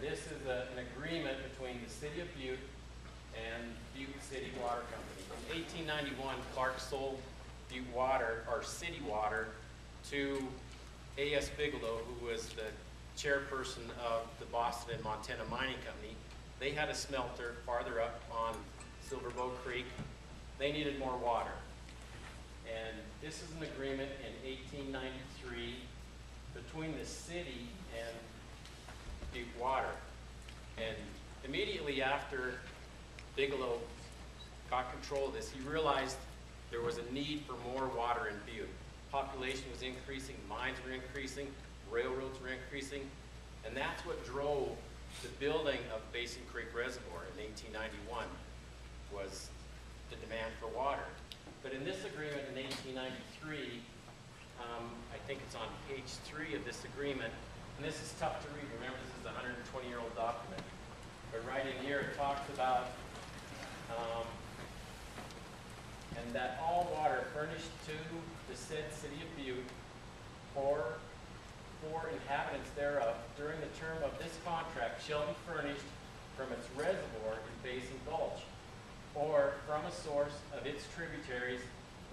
this is an agreement between the City of Butte and Butte City Water Company. In 1891, Clark sold Butte Water, or City Water, to A.S. Bigelow, who was the chairperson of the Boston and Montana Mining Company. They had a smelter farther up on Silver Bow Creek. They needed more water. And this is an agreement in 1893 between the city and Butte Water. And immediately after Bigelow got control of this, he realized there was a need for more water in Butte. Population was increasing, mines were increasing, railroads were increasing, and that's what drove the building of Basin Creek Reservoir in 1891, was the demand for water. But in this agreement in 1893, I think it's on page 3 of this agreement, and this is tough to read. Remember, this is a 120-year-old document. But right in here it talks about and that all water furnished to the said City of Butte or for inhabitants thereof during the term of this contract shall be furnished from its reservoir in Basin Gulch or from a source of its tributaries,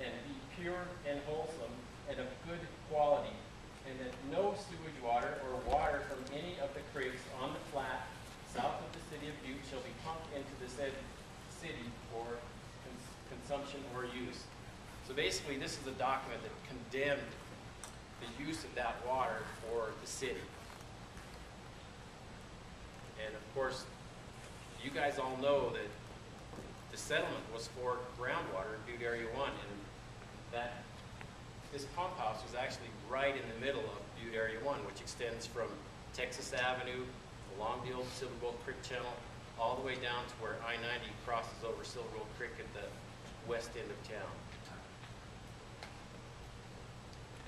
and be pure and wholesome and of good quality, and that no sewage water or water from any of the creeks on the flat south of the City of Butte shall be pumped into the said city for consumption or use. So basically this is a document that condemned the use of that water for the city. And of course, you guys all know that the settlement was for groundwater in Butte Area 1, and that this pump house was actually right in the middle of Butte Area 1, which extends from Texas Avenue along the old Silver Bow Creek Channel all the way down to where I-90 crosses over Silver Bow Creek at the west end of town.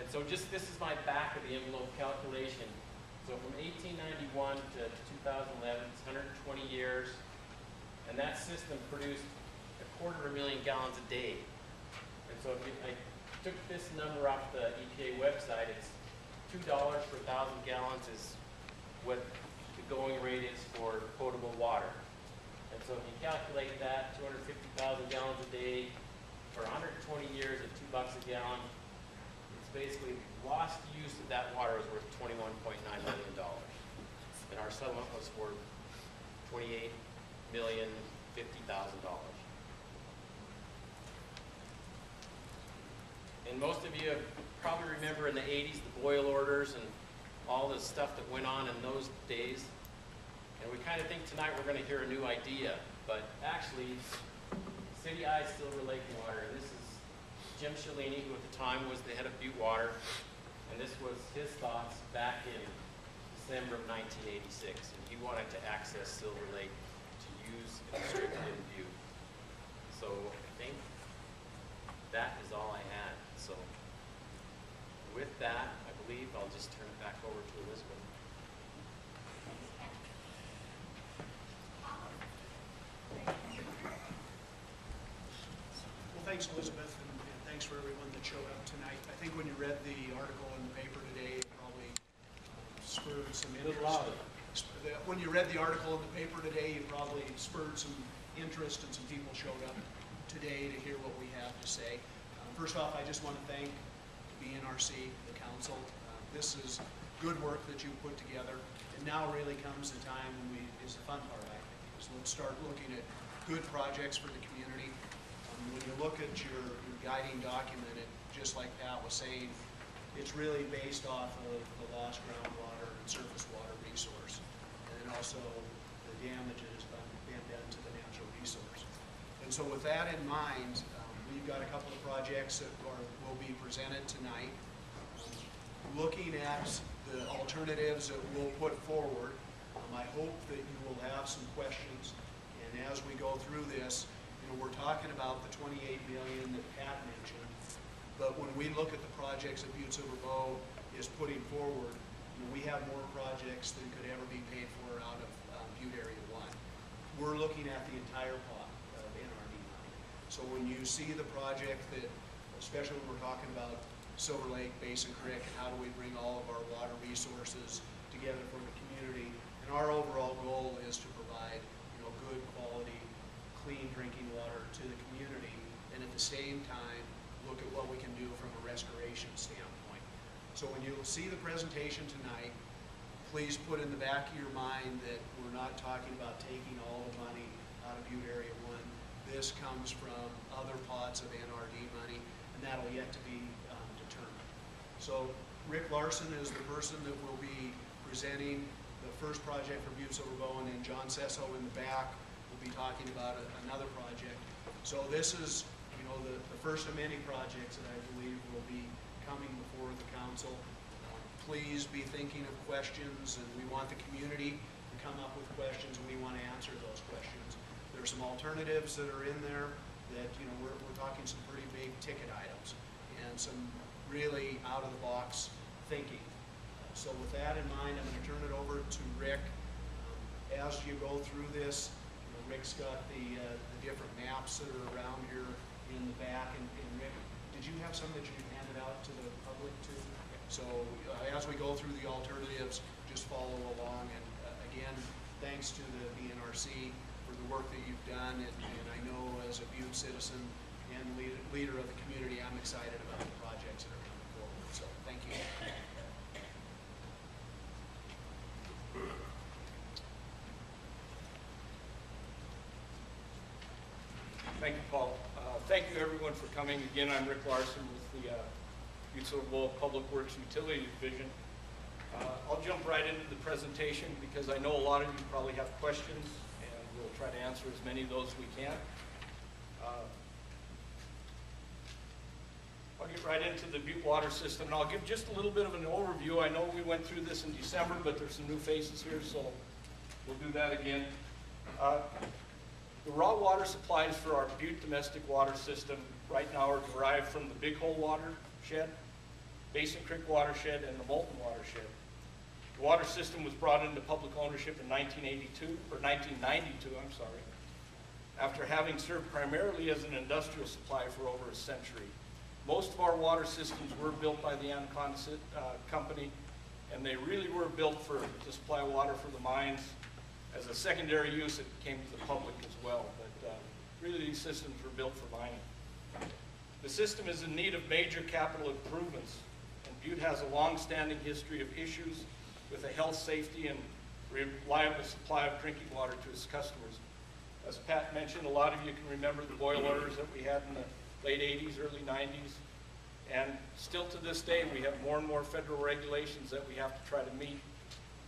And so just this is my back of the envelope calculation. So from 1891 to 2011, it's 120 years, and that system produced 250,000 gallons a day. And so if I took this number off the EPA website, it's $2 per 1,000 gallons is what the going rate is for potable water. And so if you calculate that, 250,000 gallons a day for 120 years at $2 a gallon, it's basically lost use of that water is worth $21.9 million. And our settlement was for $28,050,000. And most of you probably remember in the 80s the boil orders and all the stuff that went on in those days. And we kind of think tonight we're going to hear a new idea, but actually City I is still relating water. And this is Jim Shalini, who at the time was the head of Butte Water, and this was his thoughts back in December of 1986. And he wanted to access Silver Lake to use and distribute in Butte. So I think that is all I had. So with that, I believe I'll just turn it back over to Elizabeth. Well, thanks, Elizabeth, and thanks for everyone that showed up tonight. I think when you read the article in the paper today, it probably spurred some interest. When you read the article in the paper today, it probably spurred some interest, and some people showed up today to hear what we have to say. First off, I just want to thank BNRC, the council. This is good work that you put together, and now really comes the time when is the fun part, I think. So let's start looking at good projects for the community. When you look at your guiding document, just like Pat was saying, it's really based off of the lost groundwater and surface water resource, and then also the damages been done to the natural resource. And so with that in mind, we've got a couple of projects that will be presented tonight. Looking at the alternatives that we'll put forward, I hope that you will have some questions. And as we go through this, we're talking about the $28 million that Pat mentioned. But when we look at the projects that Butte Silver Bow is putting forward, we have more projects than could ever be paid for out of Butte Area 1. We're looking at the entire pot of NRD money. So when you see the project that, especially when we're talking about Silver Lake, Basin Creek, and how do we bring all of our water resources together for the community, and our overall the same time, look at what we can do from a restoration standpoint. So when you see the presentation tonight, please put in the back of your mind that we're not talking about taking all the money out of Butte Area 1. This comes from other pots of NRD money, and that'll yet to be determined. So Rick Larson is the person that will be presenting the first project for Butte Silver Bow, and then John Sesso in the back will be talking about another project. So this is, you know, the first of many projects that I believe will be coming before the council. Please be thinking of questions, and we want the community to come up with questions, and we want to answer those questions. There's some alternatives that are in there that, you know, we're talking some pretty big ticket items and some really out-of-the-box thinking. So with that in mind, I'm going to turn it over to Rick. As you go through this, you know, Rick's got the different maps that are around here in the back. And Rick, did you have some that you handed out to the public too? So as we go through the alternatives, just follow along. And again, thanks to the BNRC for the work that you've done. And I know as a Butte citizen and leader of the community, I'm excited about the projects that are coming forward. So thank you. Thank you, Paul. Thank you, everyone, for coming. Again, I'm Rick Larson with the Butte Silver Bow Public Works Utility Division. I'll jump right into the presentation because I know a lot of you probably have questions, and we'll try to answer as many of those as we can. I'll get right into the Butte water system, and I'll give just a little bit of an overview. I know we went through this in December, but there's some new faces here, so we'll do that again. The raw water supplies for our Butte domestic water system right now are derived from the Big Hole watershed, Basin Creek watershed, and the Molten watershed. The water system was brought into public ownership in 1992, after having served primarily as an industrial supply for over a century. Most of our water systems were built by the Anaconda Company, and they really were built to supply water for the mines. As a secondary use, it came to the public as well, but really these systems were built for mining. The system is in need of major capital improvements, and Butte has a long-standing history of issues with a health, safety, and reliable supply of drinking water to its customers. As Pat mentioned, a lot of you can remember the boil orders that we had in the late 80s, early 90s, and still to this day we have more and more federal regulations that we have to try to meet.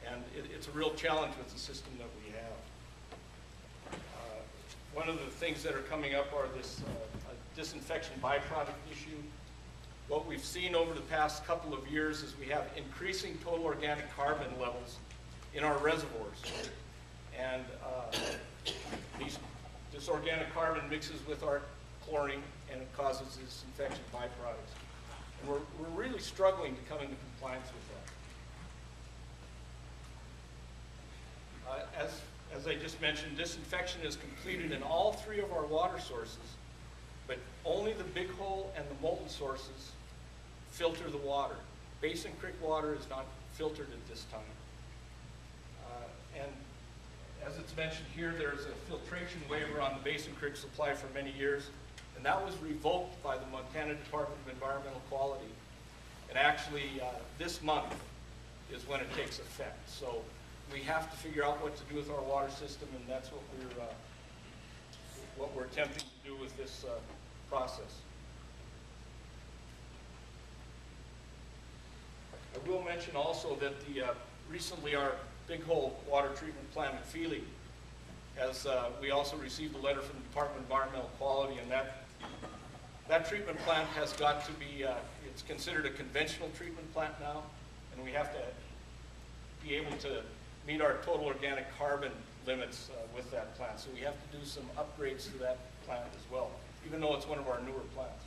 And it's a real challenge with the system that we have. One of the things that are coming up are this disinfection byproduct issue. What we've seen over the past couple of years is we have increasing total organic carbon levels in our reservoirs. And this organic carbon mixes with our chlorine, and it causes disinfection byproducts. And we're really struggling to come into compliance with that. As I just mentioned, disinfection is completed in all three of our water sources, but only the Big Hole and the Molten sources filter the water. Basin Creek water is not filtered at this time. And as it's mentioned here, there's a filtration waiver on the Basin Creek supply for many years, and that was revoked by the Montana Department of Environmental Quality. And actually, this month is when it takes effect. So we have to figure out what to do with our water system, and that's what we're attempting to do with this process. I will mention also that recently our Big Hole water treatment plant at Feely we also received a letter from the Department of Environmental Quality, and that treatment plant has got to be, it's considered a conventional treatment plant now, and we have to be able to meet our total organic carbon limits with that plant. So we have to do some upgrades to that plant as well, even though it's one of our newer plants.